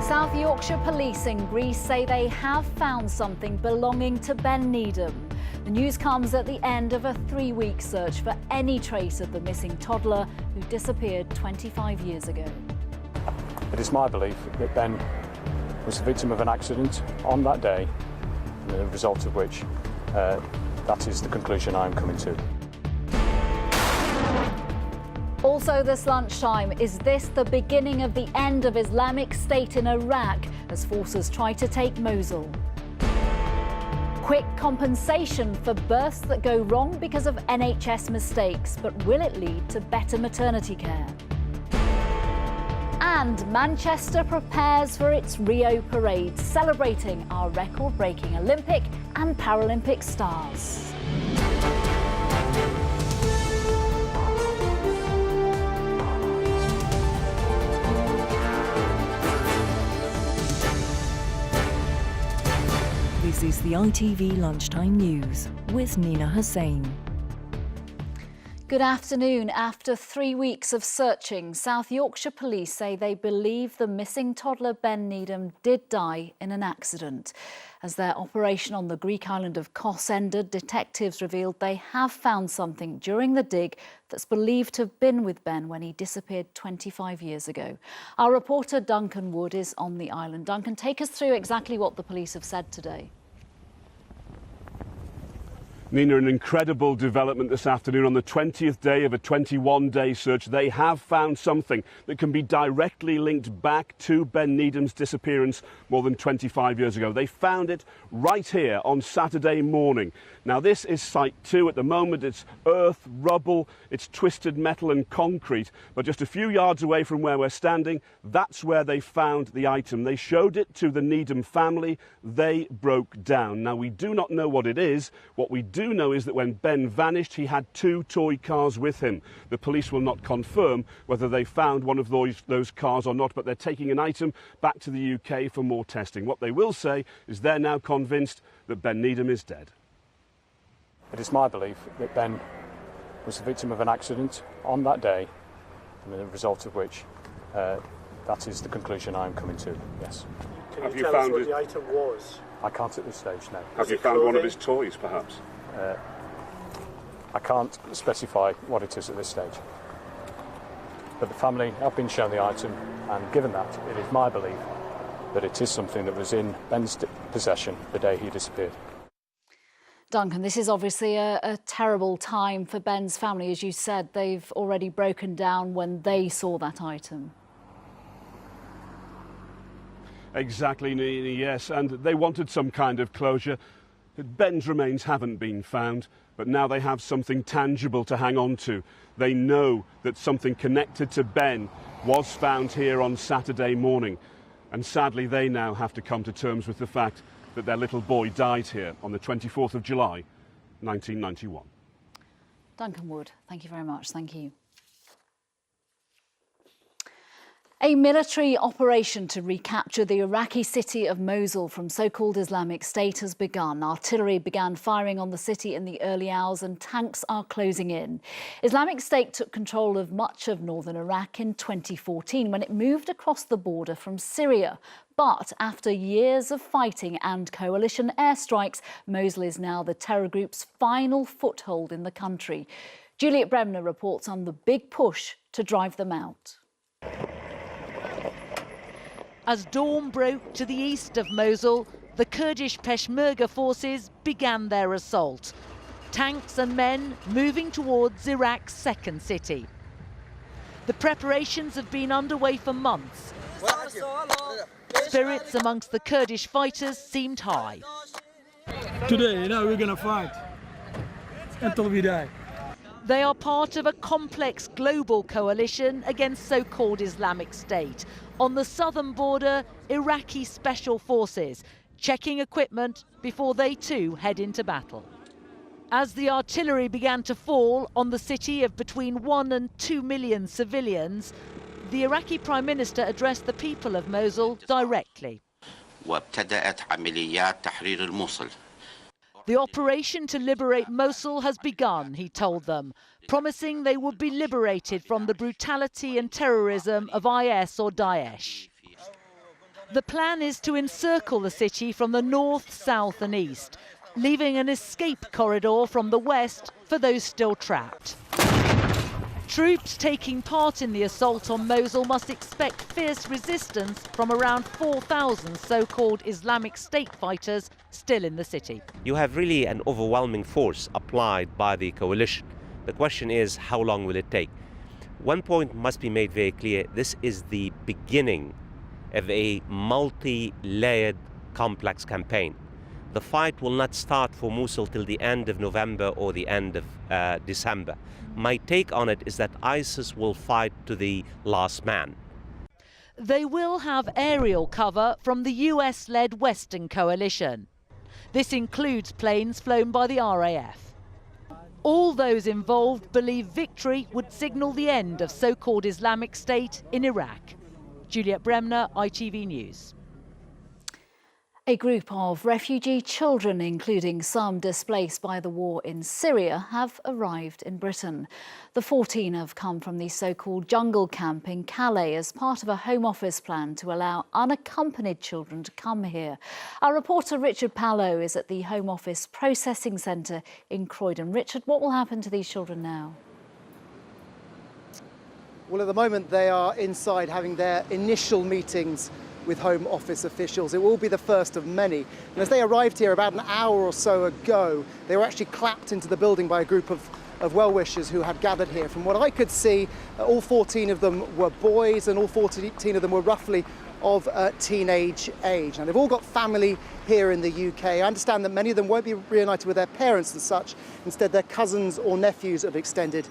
South Yorkshire police in Greece say they have found something belonging to Ben Needham. The news comes at the end of a 3-week search for any trace of the missing toddler who disappeared 25 years ago. It is my belief that Ben was the victim of an accident on that day, and the result of which that is the conclusion I am coming to. Also this lunchtime, is this the beginning of the end of Islamic State in Iraq as forces try to take Mosul? Quick compensation for births that go wrong because of NHS mistakes, but will it lead to better maternity care? And Manchester prepares for its Rio parade, celebrating our record-breaking Olympic and Paralympic stars. This is the ITV Lunchtime News with Nina Hussain. Good afternoon. After 3 weeks of searching, South Yorkshire police say they believe the missing toddler Ben Needham did die in an accident. As their operation on the Greek island of Kos ended, detectives revealed they have found something during the dig that's believed to have been with Ben when he disappeared 25 years ago. Our reporter Duncan Wood is on the island. Duncan, take us through exactly what the police have said today. Nina, an incredible development this afternoon on the 20th day of a 21-day search. They have found something that can be directly linked back to Ben Needham's disappearance more than 25 years ago. They found it right here on Saturday morning. Now, this is Site 2. At the moment, it's earth, rubble, it's twisted metal and concrete. But just a few yards away from where we're standing, that's where they found the item. They showed it to the Needham family. They broke down. Now, we do not know what it is. What we do know is that when Ben vanished, he had 2 toy cars with him. The police will not confirm whether they found one of those cars or not, but they're taking an item back to the UK for more testing. What they will say is they're now convinced that Ben Needham is dead. It is my belief that Ben was the victim of an accident on that day, and the result of which that is the conclusion I am coming to, yes. Can you tell us what the item was? I can't at this stage, no. Have you found one of his toys, perhaps? I can't specify what it is at this stage. But the family have been shown the item, and given that, it is my belief that it is something that was in Ben's possession the day he disappeared. Duncan, this is obviously a terrible time for Ben's family. As you said, they've already broken down when they saw that item. Exactly, Nina, yes, and they wanted some kind of closure. Ben's remains haven't been found, but now they have something tangible to hang on to. They know that something connected to Ben was found here on Saturday morning, and sadly they now have to come to terms with the fact that their little boy died here on the 24th of July, 1991. Duncan Wood, thank you very much. Thank you. A military operation to recapture the Iraqi city of Mosul from so-called Islamic State has begun. Artillery began firing on the city in the early hours and tanks are closing in. Islamic State took control of much of northern Iraq in 2014 when it moved across the border from Syria. But after years of fighting and coalition airstrikes, Mosul is now the terror group's final foothold in the country. Juliet Bremner reports on the big push to drive them out. As dawn broke to the east of Mosul, the Kurdish Peshmerga forces began their assault. Tanks and men moving towards Iraq's second city. The preparations have been underway for months. Spirits amongst the Kurdish fighters seemed high. Today, we're going to fight until we die. They are part of a complex global coalition against so-called Islamic State. On the southern border, Iraqi special forces checking equipment before they too head into battle. As the artillery began to fall on the city of between 1 and 2 million civilians, the Iraqi Prime Minister addressed the people of Mosul directly. The operation to liberate Mosul has begun, he told them, promising they would be liberated from the brutality and terrorism of IS or Daesh. The plan is to encircle the city from the north, south and east, leaving an escape corridor from the west for those still trapped. Troops taking part in the assault on Mosul must expect fierce resistance from around 4,000 so-called Islamic State fighters still in the city. You have really an overwhelming force applied by the coalition. The question is, how long will it take? One point must be made very clear. This is the beginning of a multi-layered, complex campaign. The fight will not start for Mosul till the end of November or the end of December. My take on it is that ISIS will fight to the last man. They will have aerial cover from the US-led Western coalition. This includes planes flown by the RAF. All those involved believe victory would signal the end of so-called Islamic State in Iraq. Juliet Bremner, ITV News. A group of refugee children, including some displaced by the war in Syria, have arrived in Britain. The 14 have come from the so-called jungle camp in Calais as part of a Home Office plan to allow unaccompanied children to come here. Our reporter Richard Pallow is at the Home Office Processing Centre in Croydon. Richard, what will happen to these children now? Well, at the moment they are inside having their initial meetings with Home Office officials. It will be the first of many. And as they arrived here about an hour or so ago, they were actually clapped into the building by a group of well-wishers who had gathered here. From what I could see, all 14 of them were boys and all 14 of them were roughly of teenage age. Now, they've all got family here in the UK. I understand that many of them won't be reunited with their parents and such. Instead, their cousins or nephews of extended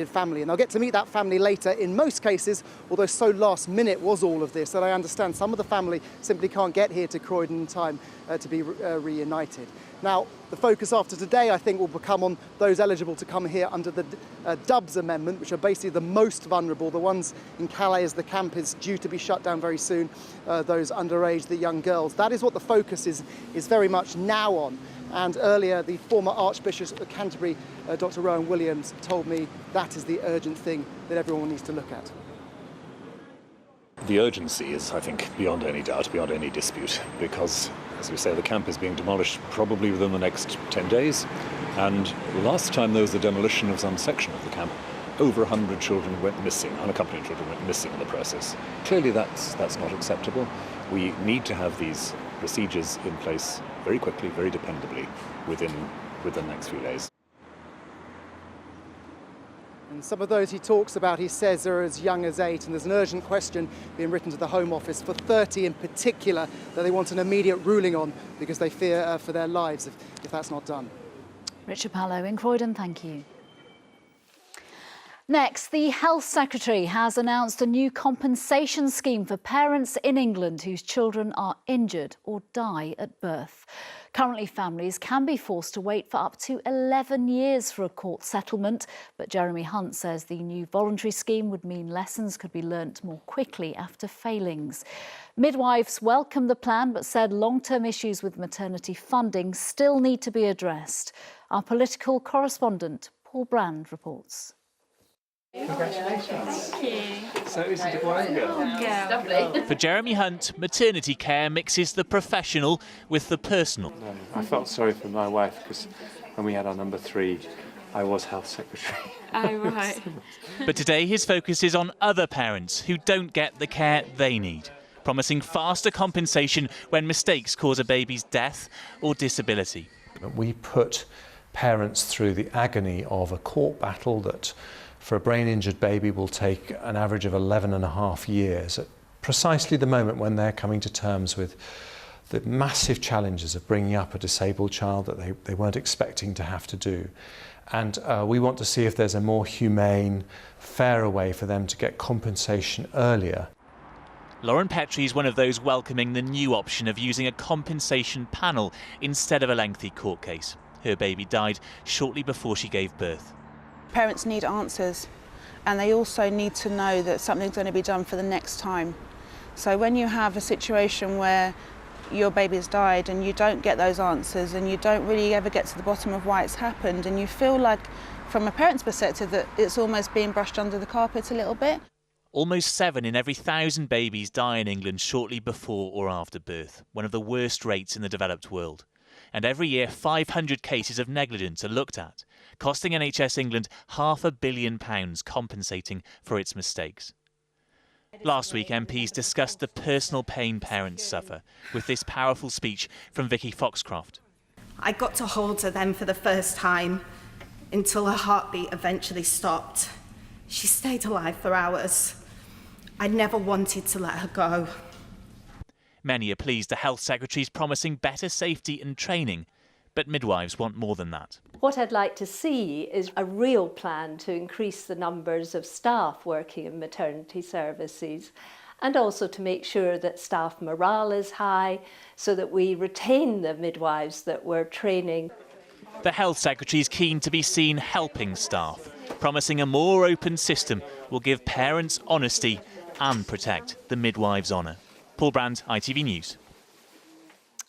family. And they'll get to meet that family later in most cases, although so last minute was all of this that I understand some of the family simply can't get here to Croydon in time to be reunited. Now, the focus after today, I think, will become on those eligible to come here under the Dubs Amendment, which are basically the most vulnerable, the ones in Calais as the camp is due to be shut down very soon, those underage, the young girls. That is what the focus is very much now on. And earlier, the former Archbishop of Canterbury, Dr. Rowan Williams, told me that is the urgent thing that everyone needs to look at. The urgency is, I think, beyond any doubt, beyond any dispute, because, as we say, the camp is being demolished probably within the next 10 days. And last time there was the demolition of some section of the camp, over 100 children went missing, unaccompanied children went missing in the process. Clearly that's not acceptable. We need to have these procedures in place very quickly, very dependably, within the next few days. And some of those he talks about, he says, are as young as 8, and there's an urgent question being written to the Home Office for 30 in particular that they want an immediate ruling on because they fear for their lives if that's not done. Richard Pallow in Croydon, thank you. Next, the Health Secretary has announced a new compensation scheme for parents in England whose children are injured or die at birth. Currently, families can be forced to wait for up to 11 years for a court settlement, but Jeremy Hunt says the new voluntary scheme would mean lessons could be learnt more quickly after failings. Midwives welcomed the plan but said long-term issues with maternity funding still need to be addressed. Our political correspondent, Paul Brand, reports. Congratulations. Thank you. So easy to go over. Yeah, lovely. For Jeremy Hunt, maternity care mixes the professional with the personal. I felt sorry for my wife because when we had our number 3, I was health secretary. Oh, right. But today his focus is on other parents who don't get the care they need, promising faster compensation when mistakes cause a baby's death or disability. We put parents through the agony of a court battle that for a brain-injured baby will take an average of 11.5 years, at precisely the moment when they're coming to terms with the massive challenges of bringing up a disabled child that they weren't expecting to have to do. And we want to see if there's a more humane, fairer way for them to get compensation earlier. Lauren Petrie is one of those welcoming the new option of using a compensation panel instead of a lengthy court case. Her baby died shortly before she gave birth. Parents need answers, and they also need to know that something's going to be done for the next time. So when you have a situation where your baby's died and you don't get those answers and you don't really ever get to the bottom of why it's happened, and you feel like, from a parent's perspective, that it's almost being brushed under the carpet a little bit. Almost 7 in every 1,000 babies die in England shortly before or after birth, one of the worst rates in the developed world. And every year, 500 cases of negligence are looked at, costing NHS England £500 million compensating for its mistakes. Last week, MPs discussed the personal pain parents suffer with this powerful speech from Vicky Foxcroft. I got to hold her then for the first time until her heartbeat eventually stopped. She stayed alive for hours. I never wanted to let her go. Many are pleased the Health Secretary's promising better safety and training, but midwives want more than that. What I'd like to see is a real plan to increase the numbers of staff working in maternity services, and also to make sure that staff morale is high so that we retain the midwives that we're training. The Health Secretary is keen to be seen helping staff, promising a more open system will give parents honesty and protect the midwives' honour. Paul Brand, ITV News.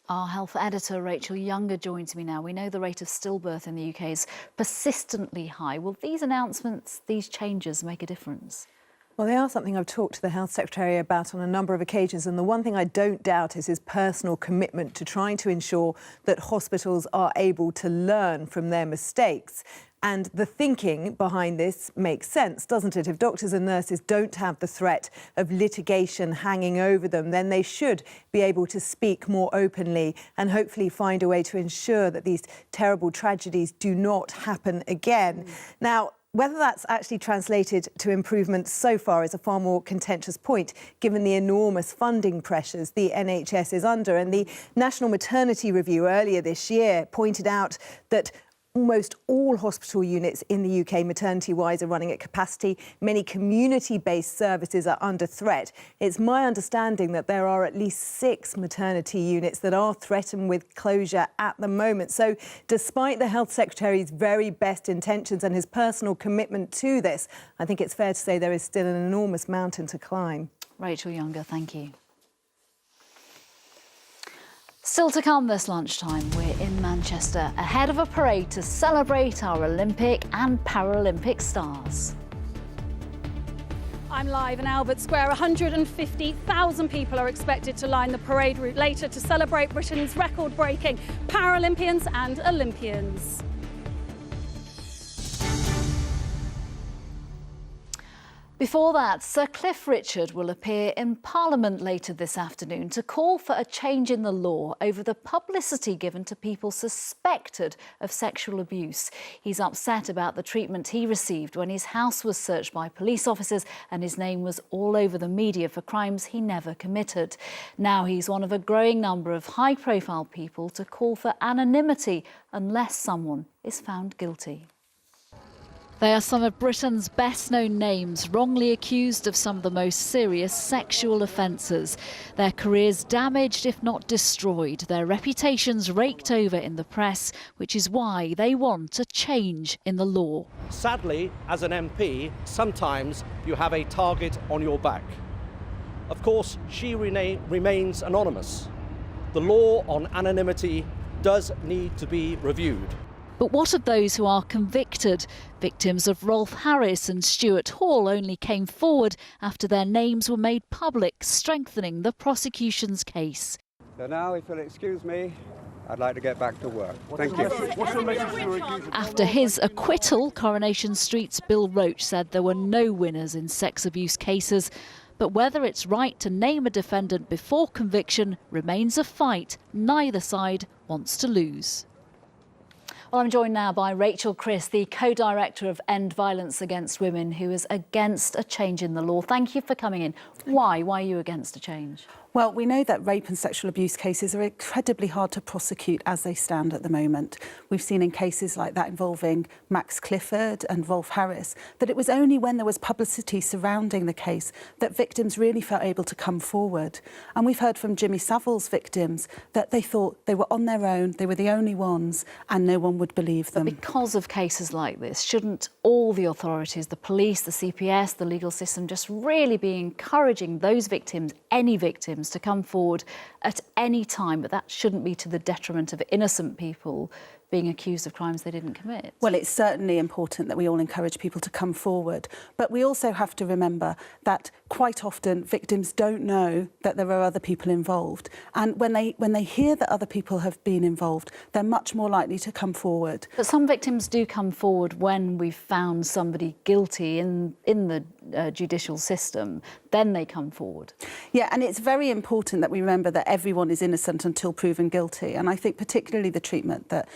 Our health editor, Rachel Younger, joins me now. We know the rate of stillbirth in the UK is persistently high. Will these announcements, these changes make a difference? Well, they are something I've talked to the Health Secretary about on a number of occasions, and the one thing I don't doubt is his personal commitment to trying to ensure that hospitals are able to learn from their mistakes. And the thinking behind this makes sense, doesn't it? If doctors and nurses don't have the threat of litigation hanging over them, then they should be able to speak more openly and hopefully find a way to ensure that these terrible tragedies do not happen again. Now, whether that's actually translated to improvements so far is a far more contentious point, given the enormous funding pressures the NHS is under. And the National Maternity Review earlier this year pointed out that almost all hospital units in the UK, maternity-wise, are running at capacity. Many community-based services are under threat. It's my understanding that there are at least 6 maternity units that are threatened with closure at the moment. So despite the Health Secretary's very best intentions and his personal commitment to this, I think it's fair to say there is still an enormous mountain to climb. Rachel Younger, thank you. Still to come this lunchtime, we're in Manchester, ahead of a parade to celebrate our Olympic and Paralympic stars. I'm live in Albert Square. 150,000 people are expected to line the parade route later to celebrate Britain's record-breaking Paralympians and Olympians. Before that, Sir Cliff Richard will appear in Parliament later this afternoon to call for a change in the law over the publicity given to people suspected of sexual abuse. He's upset about the treatment he received when his house was searched by police officers and his name was all over the media for crimes he never committed. Now he's one of a growing number of high-profile people to call for anonymity unless someone is found guilty. They are some of Britain's best-known names, wrongly accused of some of the most serious sexual offences. Their careers damaged, if not destroyed, their reputations raked over in the press, which is why they want a change in the law. Sadly, as an MP, sometimes you have a target on your back. Of course, she remains anonymous. The law on anonymity does need to be reviewed. But what of those who are convicted? Victims of Rolf Harris and Stuart Hall only came forward after their names were made public, strengthening the prosecution's case. So now, if you'll excuse me, I'd like to get back to work. Thank you. What's your message to your accusers? After his acquittal, Coronation Street's Bill Roach said there were no winners in sex abuse cases. But whether it's right to name a defendant before conviction remains a fight neither side wants to lose. Well, I'm joined now by Rachel Criss, the co-director of End Violence Against Women, who is against a change in the law. Thank you for coming in. Why? Why are you against a change? Well, we know that rape and sexual abuse cases are incredibly hard to prosecute as they stand at the moment. We've seen in cases like that involving Max Clifford and Rolf Harris that it was only when there was publicity surrounding the case that victims really felt able to come forward. And we've heard from Jimmy Savile's victims that they thought they were on their own, they were the only ones, and no one would believe them. But because of cases like this, shouldn't all the authorities, the police, the CPS, the legal system, just really be encouraging those victims, any victims, to come forward at any time? But that shouldn't be to the detriment of innocent people being accused of crimes they didn't commit. Well, it's certainly important that we all encourage people to come forward. But we also have to remember that quite often victims don't know that there are other people involved. And when they hear that other people have been involved, they're much more likely to come forward. But some victims do come forward when we've found somebody guilty in the judicial system. Then they come forward. Yeah, and it's very important that we remember that everyone is innocent until proven guilty. And I think particularly the treatment that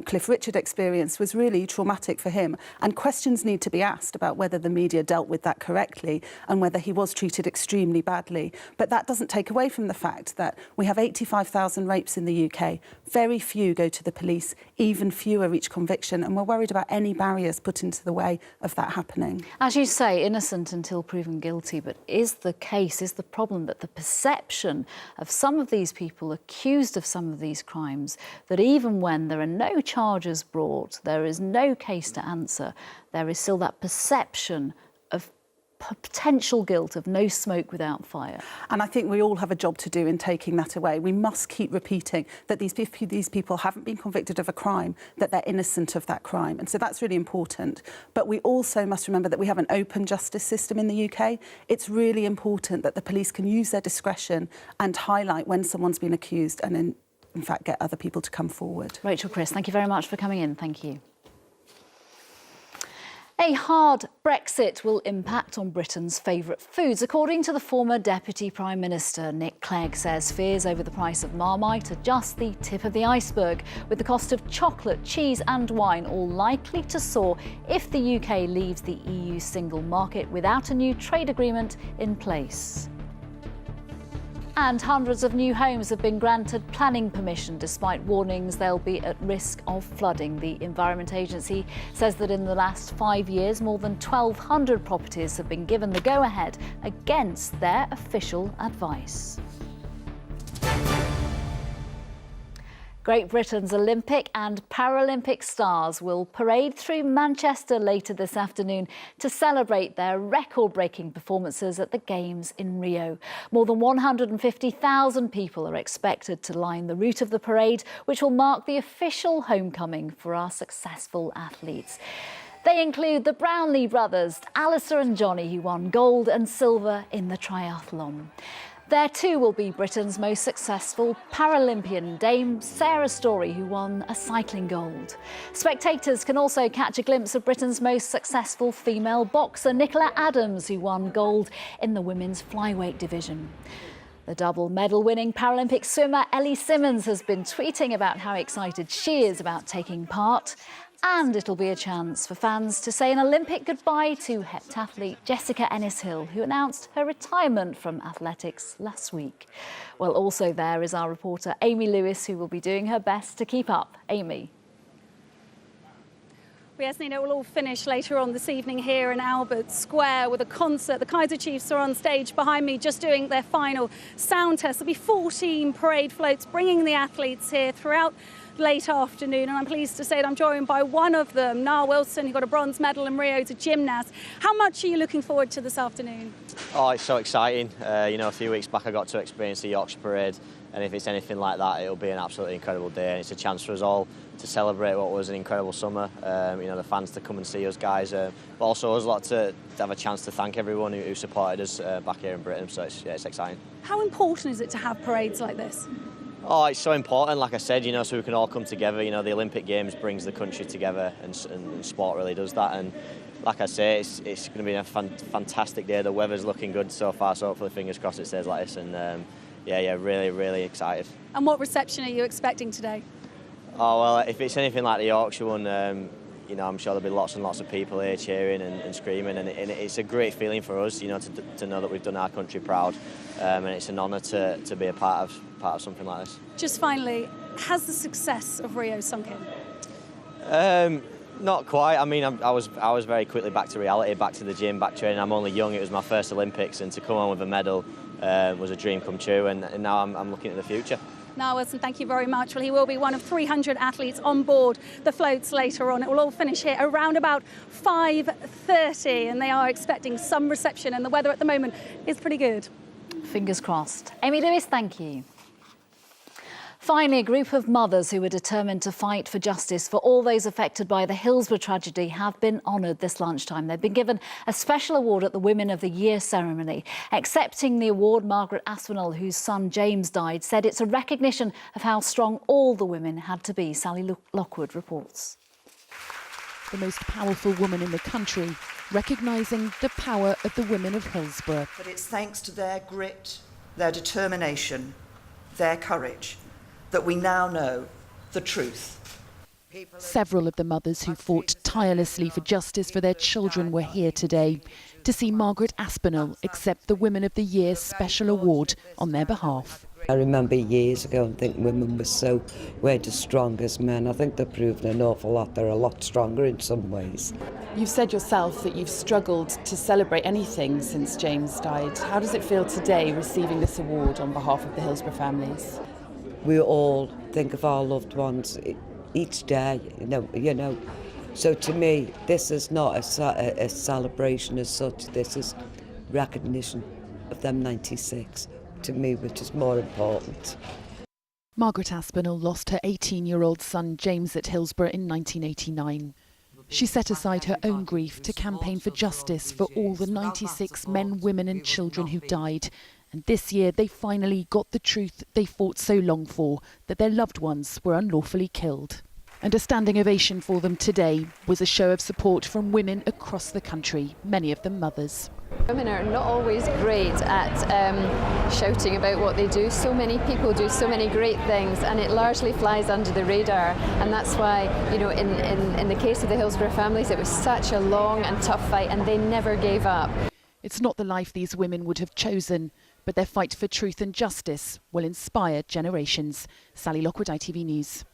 Cliff Richard experienced was really traumatic for him. And questions need to be asked about whether the media dealt with that correctly and whether he was treated extremely badly. But that doesn't take away from the fact that we have 85,000 rapes in the UK. Very few go to the police, even fewer reach conviction. And we're worried about any barriers put into the way of that happening. As you say, innocent until proven guilty, but is the problem that the perception of some of these people accused of some of these crimes, that even when there are no charges brought, there is no case to answer, there is still that perception of potential guilt, of no smoke without fire. And I think we all have a job to do in taking that away. We must keep repeating that these people haven't been convicted of a crime, that they're innocent of that crime. And so that's really important. But we also must remember that we have an open justice system in the UK. It's really important that the police can use their discretion and highlight when someone's been accused and in fact get other people to come forward. Rachel Chris, thank you very much for coming in. Thank you. A hard Brexit will impact on Britain's favourite foods. According to the former Deputy Prime Minister, Nick Clegg says fears over the price of Marmite are just the tip of the iceberg, with the cost of chocolate, cheese and wine all likely to soar if the UK leaves the EU single market without a new trade agreement in place. And hundreds of new homes have been granted planning permission despite warnings they'll be at risk of flooding. The Environment Agency says that in the last 5 years, more than 1,200 properties have been given the go-ahead against their official advice. Great Britain's Olympic and Paralympic stars will parade through Manchester later this afternoon to celebrate their record-breaking performances at the Games in Rio. More than 150,000 people are expected to line the route of the parade, which will mark the official homecoming for our successful athletes. They include the Brownlee brothers, Alistair and Johnny, who won gold and silver in the triathlon. There too will be Britain's most successful Paralympian, Dame Sarah Storey, who won a cycling gold. Spectators can also catch a glimpse of Britain's most successful female boxer, Nicola Adams, who won gold in the women's flyweight division. The double medal-winning Paralympic swimmer Ellie Simmons has been tweeting about how excited she is about taking part. And it'll be a chance for fans to say an Olympic goodbye to heptathlete Jessica Ennis-Hill, who announced her retirement from athletics last week. Well, also there is our reporter Amy Lewis, who will be doing her best to keep up. Amy. Yes, Nina, will all finish later on this evening here in Albert Square with a concert. The Kaiser Chiefs are on stage behind me just doing their final sound test. There'll be 14 parade floats bringing the athletes here throughout late afternoon, and I'm pleased to say that I'm joined by one of them, Niall Wilson, who got a bronze medal in Rio, to gymnast. How much are you looking forward to this afternoon? Oh, it's so exciting. A few weeks back I got to experience the Yorkshire Parade, and if it's anything like that, it'll be an absolutely incredible day, and it's a chance for us all to celebrate what was an incredible summer. The fans to come and see us guys, but also us lot to have a chance to thank everyone who supported us back here in Britain. So it's exciting. How important is it to have parades like this? Oh, it's so important, like I said, so we can all come together. The Olympic Games brings the country together, and sport really does that. And like I say, it's going to be a fantastic day. The weather's looking good so far, so hopefully, fingers crossed, it stays like this. And really, really excited. And what reception are you expecting today? Oh, well, if it's anything like the Yorkshire one, I'm sure there'll be lots and lots of people here cheering and screaming, and it's a great feeling for us, to know that we've done our country proud, and it's an honour to be a part of something like this. Just finally, has the success of Rio sunk in? Not quite. I mean, I was very quickly back to reality, back to the gym, back training. I'm only young. It was my first Olympics, and to come on with a medal was a dream come true. And now I'm looking at the future. Niall Wilson, thank you very much. Well, he will be one of 300 athletes on board the floats later on. It will all finish here around about 5:30, and they are expecting some reception, and the weather at the moment is pretty good. Fingers crossed. Amy Lewis, thank you. Finally, a group of mothers who were determined to fight for justice for all those affected by the Hillsborough tragedy have been honoured this lunchtime. They've been given a special award at the Women of the Year ceremony. Accepting the award, Margaret Aspinall, whose son James died, said it's a recognition of how strong all the women had to be. Sally Lockwood reports. The most powerful woman in the country, recognising the power of the women of Hillsborough. But it's thanks to their grit, their determination, their courage, that we now know the truth. Several of the mothers who fought tirelessly for justice for their children were here today to see Margaret Aspinall accept the Women of the Year special award on their behalf. I remember years ago and think women we're the strongest men. I think they've proven an awful lot. They're a lot stronger in some ways. You've said yourself that you've struggled to celebrate anything since James died. How does it feel today receiving this award on behalf of the Hillsborough families? We all think of our loved ones each day, you know. So to me, this is not a celebration as such. This is recognition of them 96, to me, which is more important. Margaret Aspinall lost her 18-year-old son James at Hillsborough in 1989. She set aside her own grief to campaign for justice for all the 96 men, women and children who died. And this year they finally got the truth they fought so long for, that their loved ones were unlawfully killed. And a standing ovation for them today was a show of support from women across the country, many of them mothers. Women are not always great at shouting about what they do. So many people do so many great things and it largely flies under the radar. And that's why, you know, in the case of the Hillsborough families, it was such a long and tough fight and they never gave up. It's not the life these women would have chosen, but their fight for truth and justice will inspire generations. Sally Lockwood, ITV News.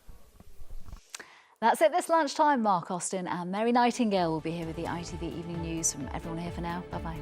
That's it this lunchtime. Mark Austin and Mary Nightingale will be here with the ITV Evening News. From everyone here for now, bye-bye.